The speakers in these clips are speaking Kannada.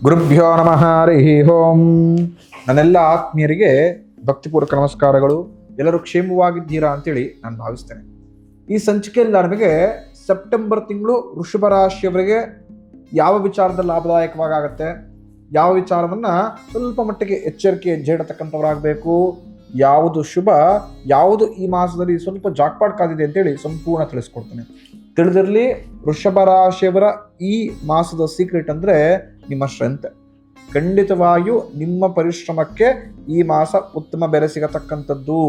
ಗುರುಭ್ಯೋ ನಮಃ ಹರಿ ಓಂ. ನನ್ನೆಲ್ಲ ಆತ್ಮೀಯರಿಗೆ ಭಕ್ತಿಪೂರ್ವಕ ನಮಸ್ಕಾರಗಳು. ಎಲ್ಲರೂ ಕ್ಷೇಮವಾಗಿದ್ದೀರಾ ಅಂತೇಳಿ ನಾನು ಭಾವಿಸ್ತೇನೆ. ಈ ಸಂಚಿಕೆಯಲ್ಲಿ ನಮಗೆ ಸೆಪ್ಟೆಂಬರ್ ತಿಂಗಳು ವೃಷಭ ರಾಶಿಯವರಿಗೆ ಯಾವ ವಿಚಾರದಲ್ಲಿ ಲಾಭದಾಯಕವಾಗತ್ತೆ, ಯಾವ ವಿಚಾರವನ್ನ ಸ್ವಲ್ಪ ಮಟ್ಟಿಗೆ ಎಚ್ಚರಿಕೆ ಹೆಜ್ಜೆ ಇಡತಕ್ಕಂಥವರಾಗಬೇಕು, ಯಾವುದು ಶುಭ, ಯಾವುದು ಈ ಮಾಸದಲ್ಲಿ ಸ್ವಲ್ಪ ಜಾಕ್ಪಾಟ್ ಕಾದಿದೆ ಅಂತೇಳಿ ಸಂಪೂರ್ಣ ತಿಳಿಸ್ಕೊಡ್ತೇನೆ. ತಿಳಿದಿರಲಿ, ವೃಷಭ ರಾಶಿಯವರ ಈ ಮಾಸದ ಸೀಕ್ರೆಟ್ ಅಂದರೆ ನಿಮ್ಮ ಸ್ಟ್ರೆಂತ್. ಖಂಡಿತವಾಗಿಯೂ ನಿಮ್ಮ ಪರಿಶ್ರಮಕ್ಕೆ ಈ ಮಾಸ ಉತ್ತಮ ಬೆಲೆ ಸಿಗತಕ್ಕಂಥದ್ದು.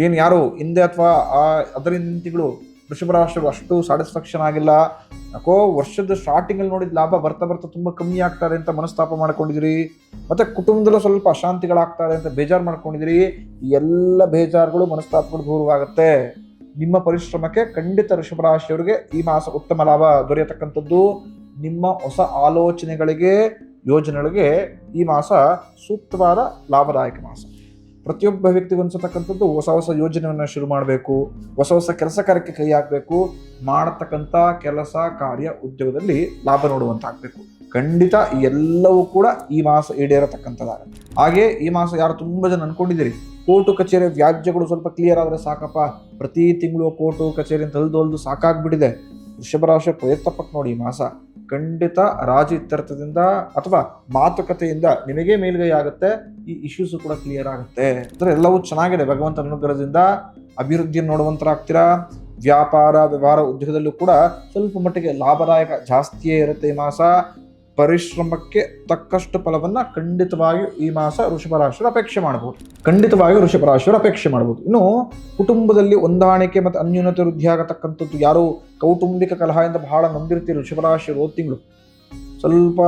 ಏನು ಯಾರು ಹಿಂದೆ ಅಥವಾ ಅದರಿಂದ ತಿಂಗಳು ವೃಷಭ ರಾಶಿಯವರು ಅಷ್ಟು ಸ್ಯಾಟಿಸ್ಫ್ಯಾಕ್ಷನ್ ಆಗಿಲ್ಲ, ಯಾಕೋ ವರ್ಷದ ಸ್ಟಾರ್ಟಿಂಗಲ್ಲಿ ನೋಡಿದ ಲಾಭ ಬರ್ತಾ ಬರ್ತಾ ತುಂಬ ಕಮ್ಮಿ ಆಗ್ತಾರೆ ಅಂತ ಮನಸ್ತಾಪ ಮಾಡ್ಕೊಂಡಿದ್ರಿ, ಮತ್ತೆ ಕುಟುಂಬದಲ್ಲೂ ಸ್ವಲ್ಪ ಅಶಾಂತಿಗಳಾಗ್ತಾರೆ ಅಂತ ಬೇಜಾರು ಮಾಡ್ಕೊಂಡಿದ್ರಿ. ಈ ಎಲ್ಲ ಬೇಜಾರುಗಳು ಮನಸ್ತಾಪಗಳು ದೂರವಾಗುತ್ತೆ. ನಿಮ್ಮ ಪರಿಶ್ರಮಕ್ಕೆ ಖಂಡಿತ ವೃಷಭ ರಾಶಿಯವರಿಗೆ ಈ ಮಾಸ ಉತ್ತಮ ಲಾಭ ದೊರೆಯತಕ್ಕಂಥದ್ದು. ನಿಮ್ಮ ಹೊಸ ಆಲೋಚನೆಗಳಿಗೆ, ಯೋಜನೆಗಳಿಗೆ ಈ ಮಾಸ ಸೂಕ್ತವಾದ ಲಾಭದಾಯಕ ಮಾಸ. ಪ್ರತಿಯೊಬ್ಬ ವ್ಯಕ್ತಿಗೂ ಅನ್ಸತಕ್ಕಂಥದ್ದು ಹೊಸ ಹೊಸ ಯೋಜನೆಯನ್ನು ಶುರು ಮಾಡಬೇಕು, ಹೊಸ ಹೊಸ ಕೆಲಸ ಕಾರ್ಯಕ್ಕೆ ಕೈ ಹಾಕಬೇಕು, ಮಾಡತಕ್ಕಂಥ ಕೆಲಸ ಕಾರ್ಯ ಉದ್ಯೋಗದಲ್ಲಿ ಲಾಭ ನೋಡುವಂತಾಗಬೇಕು. ಖಂಡಿತ ಎಲ್ಲವೂ ಕೂಡ ಈ ಮಾಸ ಈಡೇರತಕ್ಕಂಥದ್ದಾಗುತ್ತೆ. ಹಾಗೆ ಈ ಮಾಸ ಯಾರು ತುಂಬ ಜನ ಅನ್ಕೊಂಡಿದ್ದೀರಿ ಕೋರ್ಟು ಕಚೇರಿ ವ್ಯಾಜ್ಯಗಳು ಸ್ವಲ್ಪ ಕ್ಲಿಯರ್ ಆದರೆ ಸಾಕಪ್ಪ, ಪ್ರತಿ ತಿಂಗಳು ಕೋರ್ಟು ಕಚೇರಿ ಅಂತ ಹೊಲ್ದು ಸಾಕಾಗ್ಬಿಟ್ಟಿದೆ, ವೃಷಭ ರಾಶಿ ಪ್ರಯತ್ನಪಟ್ಟು ನೋಡಿ. ಈ ಮಾಸ ಖಂಡಿತ ರಾಜಿ ಇತ್ಯರ್ಥದಿಂದ ಅಥವಾ ಮಾತುಕತೆಯಿಂದ ನಿಮಗೆ ಮೇಲ್ಗೈ ಆಗುತ್ತೆ. ಈ ಇಶ್ಯೂಸ್ ಕೂಡ ಕ್ಲಿಯರ್ ಆಗುತ್ತೆ. ಅಂದರೆ ಎಲ್ಲವೂ ಚೆನ್ನಾಗಿದೆ. ಭಗವಂತನ ಅನುಗ್ರಹದಿಂದ ಅಭಿವೃದ್ಧಿಯನ್ನು ನೋಡುವಂತರಾಗ್ತೀರಾ. ವ್ಯಾಪಾರ, ವ್ಯವಹಾರ, ಉದ್ಯೋಗದಲ್ಲೂ ಕೂಡ ಸ್ವಲ್ಪ ಮಟ್ಟಿಗೆ ಲಾಭದಾಯಕ ಜಾಸ್ತಿಯೇ ಇರುತ್ತೆ ಈ ಮಾಸ. ಪರಿಶ್ರಮಕ್ಕೆ ತಕ್ಕಷ್ಟು ಫಲವನ್ನ ಖಂಡಿತವಾಗಿಯೂ ಈ ಮಾಸ ವೃಷಭ ರಾಶಿಯವರು ಅಪೇಕ್ಷೆ ಮಾಡಬಹುದು. ಖಂಡಿತವಾಗಿಯೂ ವೃಷಭ ರಾಶಿಯವರು ಅಪೇಕ್ಷೆ ಮಾಡಬಹುದು. ಇನ್ನು ಕುಟುಂಬದಲ್ಲಿ ಹೊಂದಾಣಿಕೆ ಮತ್ತು ಅನ್ಯೂನ್ಯತೆ ವೃದ್ಧಿ ಆಗತಕ್ಕಂಥದ್ದು. ಯಾರು ಕೌಟುಂಬಿಕ ಕಲಹದಿಂದ ಬಹಳ ನೊಂದಿರ್ತೀರಿ ವೃಷಭ ರಾಶಿಯವರು, ಹೋದ ತಿಂಗಳು ಸ್ವಲ್ಪ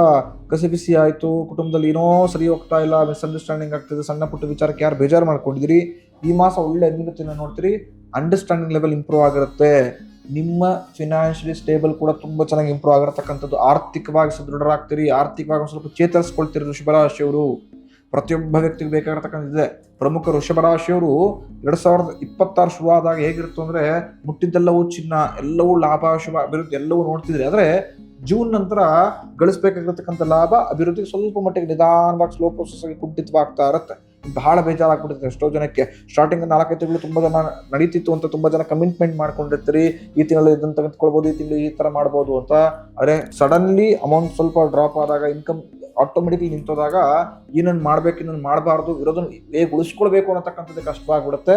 ಕಸಿಬಿಸಿ ಆಯಿತು, ಕುಟುಂಬದಲ್ಲಿ ಏನೋ ಸರಿ ಹೋಗ್ತಾ ಇಲ್ಲ, ಮಿಸ್ಅಂಡರ್ಸ್ಟ್ಯಾಂಡಿಂಗ್ ಆಗ್ತಿದೆ, ಸಣ್ಣ ಪುಟ್ಟ ವಿಚಾರಕ್ಕೆ ಯಾರು ಬೇಜಾರು ಮಾಡ್ಕೊಂಡಿದ್ದೀರಿ, ಈ ಮಾಸ ಒಳ್ಳೆ ಅನ್ಯೂನ್ಯತೆಯನ್ನು ನೋಡ್ತೀರಿ. ಅಂಡರ್ಸ್ಟ್ಯಾಂಡಿಂಗ್ ಲೆವೆಲ್ ಇಂಪ್ರೂವ್ ಆಗಿರುತ್ತೆ. ನಿಮ್ಮ ಫಿನಾನ್ಷಿಯಲಿ ಸ್ಟೇಬಲ್ ಕೂಡ ತುಂಬ ಚೆನ್ನಾಗಿ ಇಂಪ್ರೂವ್ ಆಗಿರತಕ್ಕಂಥದ್ದು. ಆರ್ಥಿಕವಾಗಿ ಸದೃಢರಾಗ್ತೀರಿ, ಆರ್ಥಿಕವಾಗಿ ಸ್ವಲ್ಪ ಚೇತರಿಸ್ಕೊಳ್ತೀರಿ ವೃಷಭ ರಾಶಿಯವರು. ಪ್ರತಿಯೊಬ್ಬ ವ್ಯಕ್ತಿಗೆ ಬೇಕಾಗಿರ್ತಕ್ಕಂಥದ್ದಿದೆ. ಪ್ರಮುಖ ವೃಷಭ ರಾಶಿಯವರು 2026 ಶುರುವಾದಾಗ ಹೇಗಿರುತ್ತೆ ಅಂದರೆ, ಮುಟ್ಟಿದ್ದೆಲ್ಲವೂ ಚಿನ್ನ, ಎಲ್ಲವೂ ಲಾಭ, ಶುಭ, ಅಭಿವೃದ್ಧಿ ಎಲ್ಲವೂ ನೋಡ್ತಿದ್ರಿ. ಆದರೆ ಜೂನ್ ನಂತರ ಗಳಿಸಬೇಕಾಗಿರ್ತಕ್ಕಂಥ ಲಾಭ, ಅಭಿವೃದ್ಧಿ ಸ್ವಲ್ಪ ಮಟ್ಟಿಗೆ ನಿಧಾನವಾಗಿ ಸ್ಲೋ ಪ್ರೊಸೆಸ್ ಆಗಿ ಕುಂಠಿತವಾಗ್ತಾ ಇರುತ್ತೆ. ಬಹಳ ಬೇಜಾರಾಗ್ಬಿಡುತ್ತೆ ಎಷ್ಟೋ ಜನಕ್ಕೆ. ಸ್ಟಾರ್ಟಿಂಗ್ 4-5 ತಿಂಗಳು ತುಂಬ ಜನ ನಡೀತಿತ್ತು ಅಂತ ತುಂಬ ಜನ ಕಮಿಟ್ಮೆಂಟ್ ಮಾಡ್ಕೊಂಡಿರ್ತೀರಿ, ಈ ತಿಂಗಳು ಇದನ್ನು ತೆಗೆದುಕೊಳ್ಬೋದು, ಈ ತಿಂಗಳು ಈ ಥರ ಮಾಡ್ಬೋದು ಅಂತ. ಆದರೆ ಸಡನ್ಲಿ ಅಮೌಂಟ್ ಸ್ವಲ್ಪ ಡ್ರಾಪ್ ಆದಾಗ, ಇನ್ಕಮ್ ಆಟೋಮೆಟಿಕ್ಲಿ ನಿಂತೋದಾಗ ಏನನ್ನು ಮಾಡಬೇಕು, ಇನ್ನೊಂದು ಮಾಡಬಾರ್ದು, ಇರೋದನ್ನು ಹೇಗೆ ಉಳಿಸ್ಕೊಳ್ಬೇಕು ಅನ್ನತಕ್ಕಂಥದ್ದು ಕಷ್ಟವಾಗ್ಬಿಡುತ್ತೆ.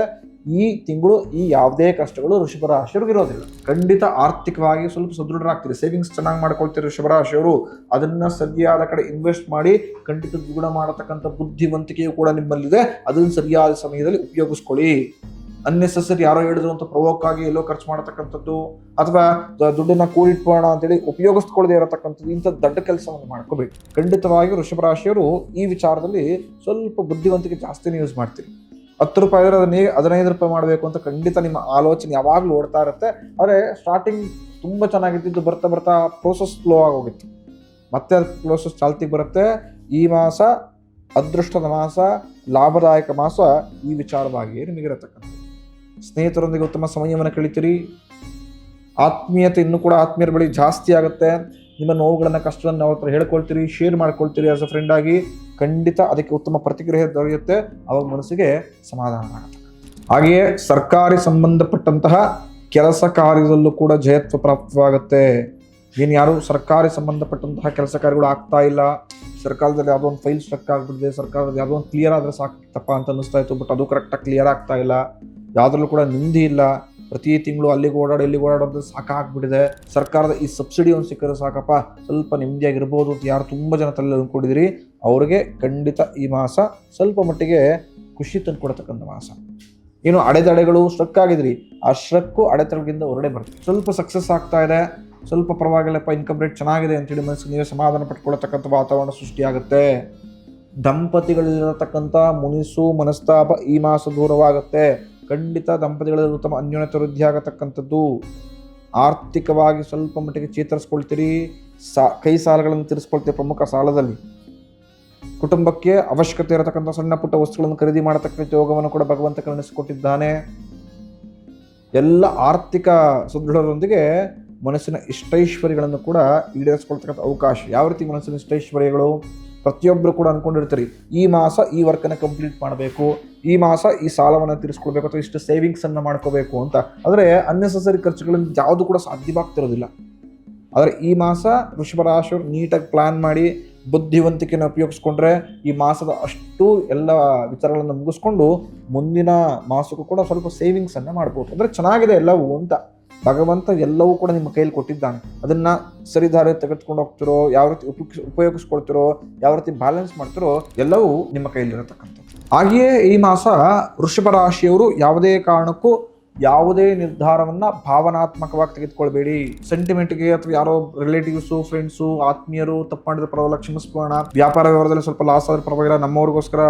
ಈ ತಿಂಗಳು ಈ ಯಾವುದೇ ಕಷ್ಟಗಳು ವೃಷಭ ರಾಶಿಯವ್ರಿಗೆ ಇರೋದಿಲ್ಲ. ಖಂಡಿತ ಆರ್ಥಿಕವಾಗಿ ಸ್ವಲ್ಪ ಸದೃಢರಾಗ್ತೀರಿ. ಸೇವಿಂಗ್ಸ್ ಚೆನ್ನಾಗಿ ಮಾಡ್ಕೊಳ್ತೀರಿ ವೃಷಭ ರಾಶಿಯವರು. ಅದನ್ನ ಸರಿಯಾದ ಕಡೆ ಇನ್ವೆಸ್ಟ್ ಮಾಡಿ ಖಂಡಿತ ದ್ವಿಗುಣ ಮಾಡತಕ್ಕಂಥ ಬುದ್ಧಿವಂತಿಕೆಯು ಕೂಡ ನಿಮ್ಮಲ್ಲಿದೆ. ಅದನ್ನು ಸರಿಯಾದ ಸಮಯದಲ್ಲಿ ಉಪಯೋಗಿಸ್ಕೊಳ್ಳಿ. ಅನ್ನೆಸೆಸರಿ ಯಾರೋ ಹೇಳಿದ್ರು ಅಂತ ಪ್ರವೋಕ್ ಆಗಿ ಎಲ್ಲೋ ಖರ್ಚು ಮಾಡತಕ್ಕಂಥದ್ದು, ಅಥವಾ ದುಡ್ಡನ್ನ ಕೂಡಿಟ್ಬೋಣ ಅಂತೇಳಿ ಉಪಯೋಗಿಸ್ಕೊಳ್ಳದೆ ಇರತಕ್ಕಂಥದ್ದು, ಇಂಥ ದೊಡ್ಡ ಕೆಲಸವನ್ನು ಮಾಡ್ಕೋಬೇಕು. ಖಂಡಿತವಾಗಿ ವೃಷಭ ರಾಶಿಯವರು ಈ ವಿಚಾರದಲ್ಲಿ ಸ್ವಲ್ಪ ಬುದ್ಧಿವಂತಿಕೆ ಜಾಸ್ತಿನೇ ಯೂಸ್ ಮಾಡ್ತೀರಿ. 10 ರೂಪಾಯಿ ಇದ್ರೆ ಅದನ್ನ 15 ರೂಪಾಯಿ ಮಾಡಬೇಕು ಅಂತ ಖಂಡಿತ ನಿಮ್ಮ ಆಲೋಚನೆ ಯಾವಾಗಲೂ ಓಡ್ತಾ ಇರುತ್ತೆ. ಆದರೆ ಸ್ಟಾರ್ಟಿಂಗ್ ತುಂಬ ಚೆನ್ನಾಗಿದ್ದು ಬರ್ತಾ ಬರ್ತಾ ಪ್ರೋಸೆಸ್ ಸ್ಲೋ ಆಗೋಗಿತ್ತು. ಮತ್ತೆ ಅದು ಪ್ರೋಸೆಸ್ ಚಾಲ್ತಿಗೆ ಬರುತ್ತೆ. ಈ ಮಾಸ ಅದೃಷ್ಟದ ಮಾಸ, ಲಾಭದಾಯಕ ಮಾಸ ಈ ವಿಚಾರವಾಗಿ ನಿಮಗಿರತಕ್ಕಂಥದ್ದು. ಸ್ನೇಹಿತರೊಂದಿಗೆ ಉತ್ತಮ ಸಮಯವನ್ನು ಕಳೀತೀರಿ. ಆತ್ಮೀಯತೆ ಇನ್ನೂ ಕೂಡ ಆತ್ಮೀಯರ ಬಳಿ ಜಾಸ್ತಿ ಆಗುತ್ತೆ. ನಿಮ್ಮ ನೋವುಗಳನ್ನು, ಕಷ್ಟವನ್ನು ಅವ್ರ ಹತ್ರ ಹೇಳ್ಕೊಳ್ತೀರಿ, ಶೇರ್ ಮಾಡ್ಕೊಳ್ತೀರಿ ಆಸ್ ಅ ಫ್ರೆಂಡ್ ಆಗಿ. ಖಂಡಿತ ಅದಕ್ಕೆ ಉತ್ತಮ ಪ್ರತಿಕ್ರಿಯೆ ದೊರೆಯುತ್ತೆ. ಅವಾಗ ಮನಸ್ಸಿಗೆ ಸಮಾಧಾನ ಮಾಡುತ್ತೆ. ಹಾಗೆಯೇ ಸರ್ಕಾರಿ ಸಂಬಂಧಪಟ್ಟಂತಹ ಕೆಲಸ ಕಾರ್ಯದಲ್ಲೂ ಕೂಡ ಜಯತ್ವ ಪ್ರಾಪ್ತವಾಗುತ್ತೆ. ಏನು ಯಾರು ಸರ್ಕಾರಿ ಸಂಬಂಧಪಟ್ಟಂತಹ ಕೆಲಸ ಕಾರ್ಯಗಳು ಆಗ್ತಾ ಇಲ್ಲ, ಸರ್ಕಾರದಲ್ಲಿ ಯಾವುದೋ ಒಂದು ಫೈಲ್ ಸ್ಟ್ರಕ್ ಆಗಿಬಿಟ್ಟಿದೆ, ಸರ್ಕಾರದಲ್ಲಿ ಯಾವುದೋ ಒಂದು ಕ್ಲಿಯರ್ ಆದರೆ ಸಾಕಪ್ಪ ಅಂತ ಅನ್ನಿಸ್ತಾ ಇತ್ತು, ಬಟ್ ಅದು ಕರೆಕ್ಟಾಗಿ ಕ್ಲಿಯರ್ ಆಗ್ತಾ ಇಲ್ಲ, ಯಾವುದ್ರಲ್ಲೂ ಕೂಡ ನೆಮ್ಮದಿ ಇಲ್ಲ. ಪ್ರತಿ ತಿಂಗಳು ಅಲ್ಲಿಗೆ ಓಡಾಡೋ ಇಲ್ಲಿಗೆ ಓಡಾಡೋದು ಸಾಕಾಗ್ಬಿಟ್ಟಿದೆ. ಸರ್ಕಾರದ ಈ ಸಬ್ಸಿಡಿ ಒಂದು ಸಿಕ್ಕರೆ ಸಾಕಪ್ಪ, ಸ್ವಲ್ಪ ನೆಮ್ಮದಿಯಾಗಿರ್ಬೋದು ಅಂತ ಯಾರು ತುಂಬ ಜನ ತಲೆ ಅಂದ್ಕೊಂಡಿದ್ದೀರಿ, ಅವ್ರಿಗೆ ಖಂಡಿತ ಈ ಮಾಸ ಸ್ವಲ್ಪ ಮಟ್ಟಿಗೆ ಖುಷಿ ತಂದು ಕೊಡತಕ್ಕಂಥ ಮಾಸ. ಏನು ಅಡೆತಡೆಗಳು ಸ್ಟ್ರಕ್ ಆಗಿದ್ರಿ, ಆ ಸ್ಟ್ರಕ್ಕು ಅಡೆತಡೆಗಳಿಂದ ಹೊರಡೆ ಬರ್ತದೆ. ಸ್ವಲ್ಪ ಸಕ್ಸಸ್ ಆಗ್ತಾ ಇದೆ, ಸ್ವಲ್ಪ ಪರವಾಗಿಲ್ಲಪ್ಪ, ಇನ್ಕಮ್ ರೇಟ್ ಚೆನ್ನಾಗಿದೆ ಅಂತೇಳಿ ಮನಸ್ಸಿಗೆ ನೀವೇ ಸಮಾಧಾನ ಪಟ್ಕೊಳ್ತಕ್ಕಂಥ ವಾತಾವರಣ ಸೃಷ್ಟಿಯಾಗುತ್ತೆ. ದಂಪತಿಗಳಿರತಕ್ಕಂಥ ಮುನಿಸು ಮನಸ್ತಾಪ ಈ ಮಾಸ ದೂರವಾಗುತ್ತೆ. ಖಂಡಿತ ದಂಪತಿಗಳಲ್ಲಿ ಉತ್ತಮ ಅನ್ಯೋನ್ಯತೆ ವೃದ್ಧಿ ಆಗತಕ್ಕಂಥದ್ದು. ಆರ್ಥಿಕವಾಗಿ ಸ್ವಲ್ಪ ಮಟ್ಟಿಗೆ ಚೇತರಿಸ್ಕೊಳ್ತೀರಿ. ಕೈ ಸಾಲಗಳನ್ನು ತೀರಿಸ್ಕೊಳ್ತೀರಿ. ಪ್ರಮುಖ ಸಾಲದಲ್ಲಿ ಕುಟುಂಬಕ್ಕೆ ಅವಶ್ಯಕತೆ ಇರತಕ್ಕಂಥ ಸಣ್ಣ ಪುಟ್ಟ ವಸ್ತುಗಳನ್ನು ಖರೀದಿ ಮಾಡತಕ್ಕಂಥ ಯೋಗವನ್ನು ಕೂಡ ಭಗವಂತ ಕರುಣಿಸಿಕೊಟ್ಟಿದ್ದಾನೆ. ಎಲ್ಲ ಆರ್ಥಿಕ ಸದೃಢರೊಂದಿಗೆ ಮನಸ್ಸಿನ ಇಷ್ಟೈಶ್ವರ್ಯಗಳನ್ನು ಕೂಡ ಈಡೇರಿಸ್ಕೊಳ್ತಕ್ಕಂಥ ಅವಕಾಶ. ಯಾವ ರೀತಿ ಮನಸ್ಸಿನ ಇಷ್ಟೈಶ್ವರ್ಯಗಳು? ಪ್ರತಿಯೊಬ್ಬರು ಕೂಡ ಅಂದ್ಕೊಂಡಿರ್ತೀರಿ, ಈ ಮಾಸ ಈ ವರ್ಕನ್ನು ಕಂಪ್ಲೀಟ್ ಮಾಡಬೇಕು, ಈ ಮಾಸ ಈ ಸಾಲವನ್ನು ತೀರಿಸ್ಕೊಳ್ಬೇಕು, ಅಥವಾ ಇಷ್ಟು ಸೇವಿಂಗ್ಸನ್ನು ಮಾಡ್ಕೋಬೇಕು ಅಂತ. ಆದರೆ ಅನ್ನೆಸೆಸರಿ ಖರ್ಚುಗಳಿಂದ ಯಾವುದು ಕೂಡ ಸಾಧ್ಯವಾಗ್ತಿರೋದಿಲ್ಲ. ಆದರೆ ಈ ಮಾಸ ವೃಷಭ ರಾಶಿಯವರು ನೀಟಾಗಿ ಪ್ಲ್ಯಾನ್ ಮಾಡಿ ಬುದ್ಧಿವಂತಿಕೆಯನ್ನು ಉಪಯೋಗಿಸ್ಕೊಂಡ್ರೆ ಈ ಮಾಸದ ಅಷ್ಟು ಎಲ್ಲ ವಿಚಾರಗಳನ್ನು ಮುಗಿಸ್ಕೊಂಡು ಮುಂದಿನ ಮಾಸಕ್ಕೂ ಕೂಡ ಸ್ವಲ್ಪ ಸೇವಿಂಗ್ಸನ್ನು ಮಾಡ್ಬೋದು. ಅಂದರೆ ಚೆನ್ನಾಗಿದೆ ಎಲ್ಲವೂ ಅಂತ. ಭಗವಂತ ಎಲ್ಲವೂ ಕೂಡ ನಿಮ್ಮ ಕೈಯಲ್ಲಿ ಕೊಟ್ಟಿದ್ದಾನೆ. ಅದನ್ನು ಸರಿದಾರಿ ತೆಗೆದುಕೊಂಡು ಹೋಗ್ತಿರೋ, ಯಾವ ರೀತಿ ಉಪಯೋಗಿಸ್ಕೊಳ್ತಿರೋ, ಯಾವ ರೀತಿ ಬ್ಯಾಲೆನ್ಸ್ ಮಾಡ್ತಿರೋ, ಎಲ್ಲವೂ ನಿಮ್ಮ ಕೈಯಲ್ಲಿರತಕ್ಕಂಥದ್ದು. ಹಾಗೆಯೇ ಈ ಮಾಸ ವೃಷಭ ರಾಶಿಯವರು ಯಾವುದೇ ಕಾರಣಕ್ಕೂ ಯಾವುದೇ ನಿರ್ಧಾರವನ್ನು ಭಾವನಾತ್ಮಕವಾಗಿ ತೆಗೆದುಕೊಳ್ಬೇಡಿ. ಸೆಂಟಿಮೆಂಟ್ಗೆ ಅಥವಾ ಯಾರೋ ರಿಲೇಟಿವ್ಸು, ಫ್ರೆಂಡ್ಸು, ಆತ್ಮೀಯರು ತಪ್ಪು ಮಾಡಿದ್ರೆ ಪರವಾಗಿಲ್ಲ, ಕ್ಷಮಿಸ್ಬೋಣ, ವ್ಯಾಪಾರ ವ್ಯವಹಾರದಲ್ಲಿ ಸ್ವಲ್ಪ ಲಾಸ್ ಆದ್ರೆ ಪರವಾಗಿಲ್ಲ, ನಮ್ಮವ್ರಿಗೋಸ್ಕರ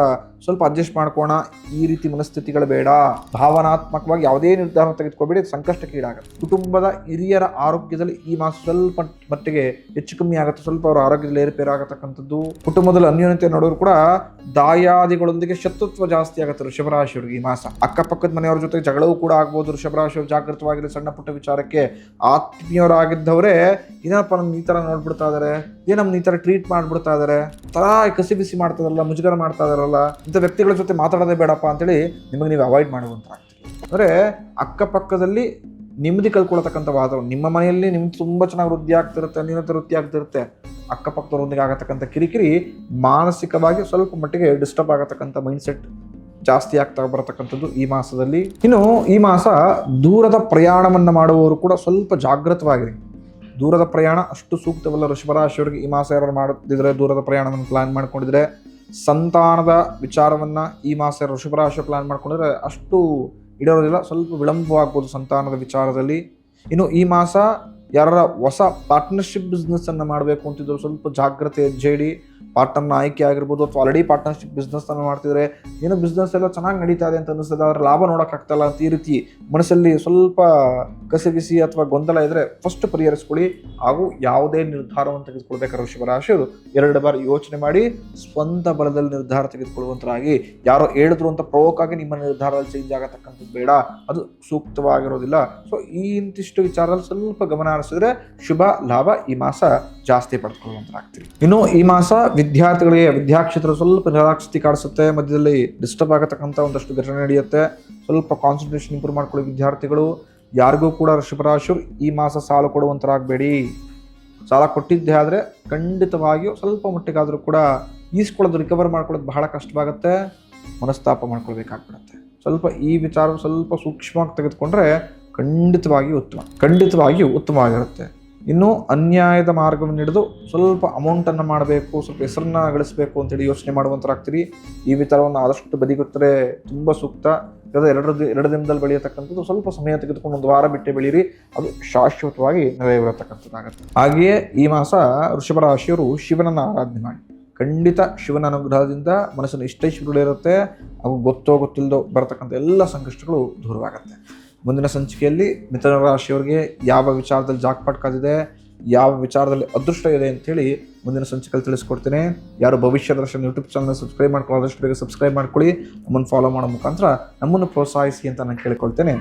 ಸ್ವಲ್ಪ ಅಡ್ಜಸ್ಟ್ ಮಾಡ್ಕೋಣ, ಈ ರೀತಿ ಮನಸ್ಥಿತಿಗಳು ಬೇಡ. ಭಾವನಾತ್ಮಕವಾಗಿ ಯಾವುದೇ ನಿರ್ಧಾರ ತೆಗೆದುಕೊಳ್ಬೇಡಿ, ಸಂಕಷ್ಟಕ್ಕೆ ಈಡಾಗುತ್ತೆ. ಕುಟುಂಬದ ಹಿರಿಯರ ಆರೋಗ್ಯದಲ್ಲಿ ಈ ಮಾಸ ಸ್ವಲ್ಪ ಮಟ್ಟಿಗೆ ಹೆಚ್ಚು ಕಮ್ಮಿ ಆಗುತ್ತೆ, ಸ್ವಲ್ಪ ಅವರ ಆರೋಗ್ಯದಲ್ಲಿ ಏರುಪೇರಾಗತಕ್ಕಂಥದ್ದು. ಕುಟುಂಬದಲ್ಲಿ ಅನ್ಯೋನ್ಯತೆ ನೋಡೋರು ಕೂಡ ದಾಯಾದಿಗಳೊಂದಿಗೆ ಶತ್ರುತ್ವ ಜಾಸ್ತಿ ಆಗುತ್ತೆ ವೃಷಭರಾಶಿಯವರಿಗೆ ಈ ಮಾಸ. ಅಕ್ಕಪಕ್ಕದ ಮನೆಯವ್ರ ಜೊತೆ ಜಗಳವೂ ಕೂಡ ಆಗ್ಬೋದು. ವೃಷಭರಾಶಿಯವರು ಜಾಗೃತವಾಗಿರೋ ಸಣ್ಣ ಪುಟ್ಟ ವಿಚಾರಕ್ಕೆ ಆತ್ಮೀಯರಾಗಿದ್ದವರೇ ಏನಪ್ಪ ನಮ್ಗೆ ಈ ಥರ ನೋಡ್ಬಿಡ್ತಾ ಇದಾರೆ, ನಮ್ಗೆ ಈ ಥರ ಟ್ರೀಟ್ ಮಾಡ್ಬಿಡ್ತಾ ಇದಾರೆ, ತರ ಕಸಿ ಬಿಸಿ ಮಾಡ್ತಾರಲ್ಲ, ಮುಜುಗರ ಮಾಡ್ತಾ ಇದಾರಲ್ಲ, ಇಂಥ ವ್ಯಕ್ತಿಗಳ ಜೊತೆ ಮಾತಾಡೋದೇ ಬೇಡಪ್ಪ ಅಂತೇಳಿ ನಿಮಗೆ ನೀವು ಅವಾಯ್ಡ್ ಮಾಡುವಂತಾಗ್ತೀರಿ. ಅಂದರೆ ಅಕ್ಕಪಕ್ಕದಲ್ಲಿ ನೆಮ್ಮದಿ ಕಲ್ಕೊಳ್ತಕ್ಕಂಥ ವಾತಾವರಣ. ನಿಮ್ಮ ಮನೆಯಲ್ಲಿ ನಿಮ್ಗೆ ತುಂಬ ಚೆನ್ನಾಗಿ ವೃದ್ಧಿ ಆಗ್ತಿರುತ್ತೆ, ನಿನ್ನತ್ರ ವೃದ್ಧಿ ಆಗ್ತಿರುತ್ತೆ. ಅಕ್ಕಪಕ್ಕದವರೊಂದಿಗೆ ಆಗತಕ್ಕಂಥ ಕಿರಿಕಿರಿ ಮಾನಸಿಕವಾಗಿ ಸ್ವಲ್ಪ ಮಟ್ಟಿಗೆ ಡಿಸ್ಟರ್ಬ್ ಆಗತಕ್ಕಂಥ ಮೈಂಡ್ಸೆಟ್ ಜಾಸ್ತಿ ಆಗ್ತಾ ಬರತಕ್ಕಂಥದ್ದು ಈ ಮಾಸದಲ್ಲಿ. ಇನ್ನು ಈ ಮಾಸ ದೂರದ ಪ್ರಯಾಣವನ್ನು ಮಾಡುವವರು ಕೂಡ ಸ್ವಲ್ಪ ಜಾಗೃತವಾಗಿರಿ. ದೂರದ ಪ್ರಯಾಣ ಅಷ್ಟು ಸೂಕ್ತವಲ್ಲ ವೃಷಭರಾಶಿಯವರಿಗೆ ಈ ಮಾಸ. ಯಾರು ಮಾಡುತ್ತಿದ್ರೆ ದೂರದ ಪ್ರಯಾಣವನ್ನು ಪ್ಲಾನ್ ಮಾಡ್ಕೊಂಡಿದ್ರೆ, ಸಂತಾನದ ವಿಚಾರವನ್ನು ಈ ಮಾಸ ವೃಷಭರಾಶಿ ಪ್ಲಾನ್ ಮಾಡ್ಕೊಂಡಿದ್ರೆ ಅಷ್ಟು ಇಡೋದಿಲ್ಲ, ಸ್ವಲ್ಪ ವಿಳಂಬವಾಗ್ಬೋದು ಸಂತಾನದ ವಿಚಾರದಲ್ಲಿ. ಇನ್ನು ಈ ಮಾಸ ಯಾರ ಹೊಸ ಪಾರ್ಟ್ನರ್ಶಿಪ್ ಬಿಸ್ನೆಸ್ಸನ್ನು ಮಾಡಬೇಕು ಅಂತಿದ್ರು ಸ್ವಲ್ಪ ಜಾಗ್ರತೆ ಹೆಜ್ಜೆಡಿ. ಪಾರ್ಟ್ನರ್ನ ಆಯ್ಕೆ ಆಗಿರ್ಬೋದು, ಅಥವಾ ಆಲ್ರೆಡಿ ಪಾರ್ಟ್ನರ್ಶಿಪ್ ಬಿಸ್ನೆಸ್ಸನ್ನು ಮಾಡ್ತಿದ್ರೆ ಏನೋ ಬಿಸ್ನೆಸ್ ಎಲ್ಲ ಚೆನ್ನಾಗಿ ನಡೀತಾ ಇದೆ ಅಂತ ಅನ್ನಿಸ್ತದೆ, ಆದರೆ ಲಾಭ ನೋಡೋಕ್ಕಾಗ್ತಲ್ಲ ಅಂತ ಈ ರೀತಿ ಮನಸ್ಸಲ್ಲಿ ಸ್ವಲ್ಪ ಕಸಿಬಿಸಿ ಅಥವಾ ಗೊಂದಲ ಇದ್ದರೆ ಫಸ್ಟ್ ಪರಿಹರಿಸ್ಕೊಳ್ಳಿ. ಹಾಗೂ ಯಾವುದೇ ನಿರ್ಧಾರವನ್ನು ತೆಗೆದುಕೊಳ್ಬೇಕಾದ್ರೆ ವೃಷಭರಾಶಿಯವರು 2 ಬಾರಿ ಯೋಚನೆ ಮಾಡಿ ಸ್ವಂತ ಬಲದಲ್ಲಿ ನಿರ್ಧಾರ ತೆಗೆದುಕೊಳ್ಳುವಂತರಾಗಿ. ಯಾರೋ ಹೇಳಿದ್ರು ಅಂತ ಪ್ರವೋಕಾಗಿ ನಿಮ್ಮ ನಿರ್ಧಾರದಲ್ಲಿ ಚೇಂಜ್ ಆಗತಕ್ಕಂಥದ್ದು ಬೇಡ, ಅದು ಸೂಕ್ತವಾಗಿರೋದಿಲ್ಲ. ಸೊ ಈ ಇಂತಿಷ್ಟು ವಿಚಾರದಲ್ಲಿ ಸ್ವಲ್ಪ ಗಮನ ಹರಿಸಿದ್ರೆ ಶುಭ ಲಾಭ ಈ ಮಾಸ ಜಾಸ್ತಿ ಪಡ್ಕೊಳ್ಳುವಂತರಾಗ್ತೀರಿ. ಇನ್ನು ಈ ಮಾಸ ವಿದ್ಯಾರ್ಥಿಗಳಿಗೆ ವಿದ್ಯಾಕ್ಷೇತ್ರ ಸ್ವಲ್ಪ ನಿರಾಸಕ್ತಿ ಕಾಣಿಸುತ್ತೆ, ಮಧ್ಯದಲ್ಲಿ ಡಿಸ್ಟರ್ಬ್ ಆಗತಕ್ಕಂಥ ಒಂದಷ್ಟು ಘಟನೆ ನಡೆಯುತ್ತೆ. ಸ್ವಲ್ಪ ಕಾನ್ಸಂಟ್ರೇಷನ್ ಇಂಪ್ರೂವ್ ಮಾಡ್ಕೊಳ್ಳಿ ವಿದ್ಯಾರ್ಥಿಗಳು. ಯಾರಿಗೂ ಕೂಡ ವೃಷಭರಾಶಿಯವರು ಈ ಮಾಸ ಸಾಲ ಕೊಡುವಂತರಾಗಬೇಡಿ. ಸಾಲ ಕೊಟ್ಟಿದ್ದೇ ಆದರೆ ಖಂಡಿತವಾಗಿಯೂ ಸ್ವಲ್ಪ ಮಟ್ಟಿಗಾದರೂ ಕೂಡ ಈಸ್ಕೊಳ್ಳೋದು, ರಿಕವರ್ ಮಾಡ್ಕೊಳ್ಳೋದು ಬಹಳ ಕಷ್ಟವಾಗುತ್ತೆ, ಮನಸ್ತಾಪ ಮಾಡ್ಕೊಳ್ಬೇಕಾಗ್ಬಿಡುತ್ತೆ. ಸ್ವಲ್ಪ ಈ ವಿಚಾರ ಸ್ವಲ್ಪ ಸೂಕ್ಷ್ಮವಾಗಿ ತೆಗೆದುಕೊಂಡ್ರೆ ಖಂಡಿತವಾಗಿಯೂ ಉತ್ತಮವಾಗಿರುತ್ತೆ. ಇನ್ನು ಅನ್ಯಾಯದ ಮಾರ್ಗವನ್ನು ಹಿಡಿದು ಸ್ವಲ್ಪ ಅಮೌಂಟನ್ನು ಮಾಡಬೇಕು, ಸ್ವಲ್ಪ ಹೆಸರನ್ನ ಗಳಿಸಬೇಕು ಅಂತೇಳಿ ಯೋಚನೆ ಮಾಡುವಂತರಾಗ್ತೀರಿ. ಈ ವಿಚಾರವನ್ನು ಆದಷ್ಟು ಬದಿಗೊತ್ತರೆ ತುಂಬ ಸೂಕ್ತ. ಎರಡು ದಿನದಲ್ಲಿ ಬೆಳೆಯತಕ್ಕಂಥದ್ದು ಸ್ವಲ್ಪ ಸಮಯ ತೆಗೆದುಕೊಂಡು 1 ವಾರ ಬಿಟ್ಟೆ ಬೆಳೀರಿ, ಅದು ಶಾಶ್ವತವಾಗಿ ನೆರವೇರತಕ್ಕಂಥದ್ದಾಗುತ್ತೆ. ಹಾಗೆಯೇ ಈ ಮಾಸ ವೃಷಭ ರಾಶಿಯವರು ಶಿವನನ್ನು ಆರಾಧನೆ ಮಾಡಿ. ಖಂಡಿತ ಶಿವನ ಅನುಗ್ರಹದಿಂದ ಮನಸ್ಸಿನ ಇಷ್ಟೈಶ್ವರ್ಯಗಳಿರುತ್ತೆ, ಅವು ಗೊತ್ತಿಲ್ಲದೋ ಬರತಕ್ಕಂಥ ಎಲ್ಲ ಸಂಕಷ್ಟಗಳು ದೂರವಾಗುತ್ತೆ. ಮುಂದಿನ ಸಂಚಿಕೆಯಲ್ಲಿ ಮಿಥುನ ರಾಶಿಯವರಿಗೆ ಯಾವ ವಿಚಾರದಲ್ಲಿ ಜಾಕ್ಪಾಟ್ ಕಾದಿದೆ, ಯಾವ ವಿಚಾರದಲ್ಲಿ ಅದೃಷ್ಟ ಇದೆ ಅಂಥೇಳಿ ಮುಂದಿನ ಸಂಚಿಕೆಯಲ್ಲಿ ತಿಳಿಸ್ಕೊಡ್ತೇನೆ. ಯಾರು ಭವಿಷ್ಯ ದರ್ಶನ ಯೂಟ್ಯೂಬ್ ಚಾನಲ್ ಸಬ್ಸ್ಕ್ರೈಬ್ ಮಾಡ್ಕೊಳ್ಳೋದಷ್ಟು ಬೇಗ ಸಬ್ಸ್ಕ್ರೈಬ್ ಮಾಡ್ಕೊಳ್ಳಿ. ನಮ್ಮನ್ನು ಫಾಲೋ ಮಾಡೋ ಮುಖಾಂತರ ನಮ್ಮನ್ನು ಪ್ರೋತ್ಸಾಹಿಸಿ ಅಂತ ನಾನು ಕೇಳಿಕೊಳ್ತೇನೆ.